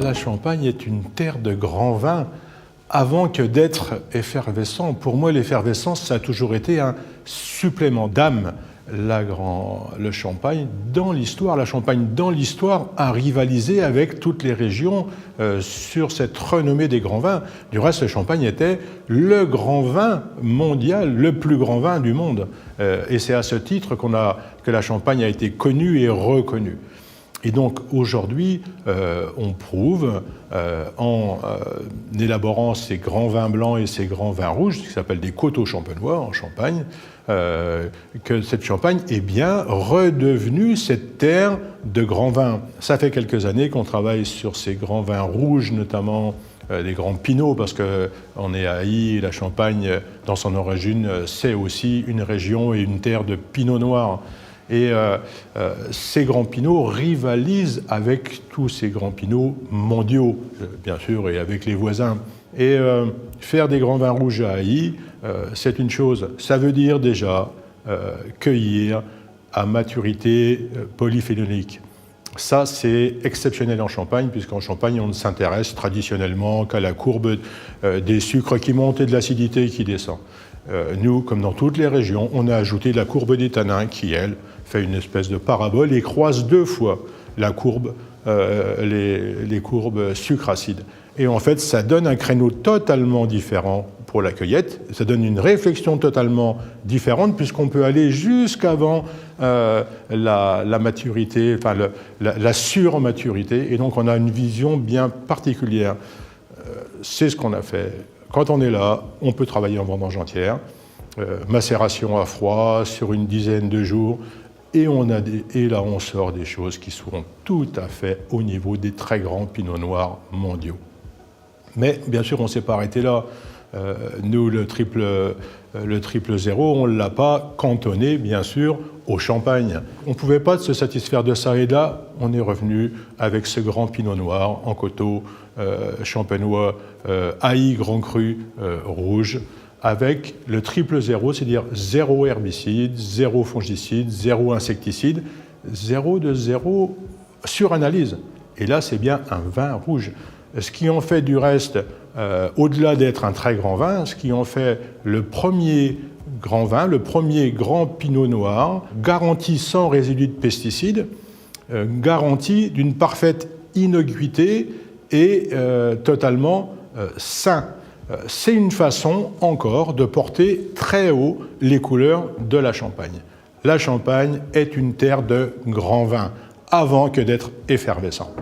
la Champagne est une terre de grands vins avant que d'être effervescent. Pour moi, l'effervescence, ça a toujours été un supplément d'âme. Le Champagne, dans l'histoire, la Champagne, dans l'histoire, a rivalisé avec toutes les régions sur cette renommée des grands vins. Du reste, le Champagne était le grand vin mondial, le plus grand vin du monde. Et c'est à ce titre que la Champagne a été connue et reconnue. Et donc aujourd'hui, on prouve, en élaborant ces grands vins blancs et ces grands vins rouges, qui s'appellent des coteaux champenois en Champagne, que cette Champagne est bien redevenue cette terre de grands vins. Ça fait quelques années qu'on travaille sur ces grands vins rouges, notamment des grands pinots, parce qu'on est à Ailly, la Champagne, dans son origine, c'est aussi une région et une terre de pinot noir. Et ces grands pinots rivalisent avec tous ces grands pinots mondiaux, bien sûr, et avec les voisins. Et faire des grands vins rouges à Ailly, c'est une chose. Ça veut dire déjà cueillir à maturité polyphénolique. Ça, c'est exceptionnel en Champagne, puisqu'en Champagne, on ne s'intéresse traditionnellement qu'à la courbe des sucres qui montent et de l'acidité qui descend. Nous, comme dans toutes les régions, on a ajouté la courbe des tanins qui, elle, fait une espèce de parabole et croise deux fois la courbe, les courbes sucre-acide. Et en fait, ça donne un créneau totalement différent pour la cueillette. Ça donne une réflexion totalement différente, puisqu'on peut aller jusqu'avant la maturité, enfin la surmaturité. Et donc, on a une vision bien particulière. C'est ce qu'on a fait. Quand on est là, on peut travailler en vendange entière, macération à froid sur une dizaine de jours, et là on sort des choses qui seront tout à fait au niveau des très grands pinots noirs mondiaux. Mais bien sûr, on ne s'est pas arrêté là. Nous, le triple zéro, on ne l'a pas cantonné, bien sûr, au Champagne. On ne pouvait pas se satisfaire de ça, et là, on est revenu avec ce grand pinot noir en coteaux champenois, Ailly Grand Cru rouge, avec le triple zéro, c'est-à-dire zéro herbicide, zéro fongicide, zéro insecticide, zéro sur analyse. Et là, c'est bien un vin rouge. Ce qui en fait du reste, au-delà d'être un très grand vin, ce qui en fait le premier grand vin, le premier grand pinot noir, garanti sans résidus de pesticides, garanti d'une parfaite innocuité et totalement sain. C'est une façon encore de porter très haut les couleurs de la Champagne. La Champagne est une terre de grands vins, avant que d'être effervescent.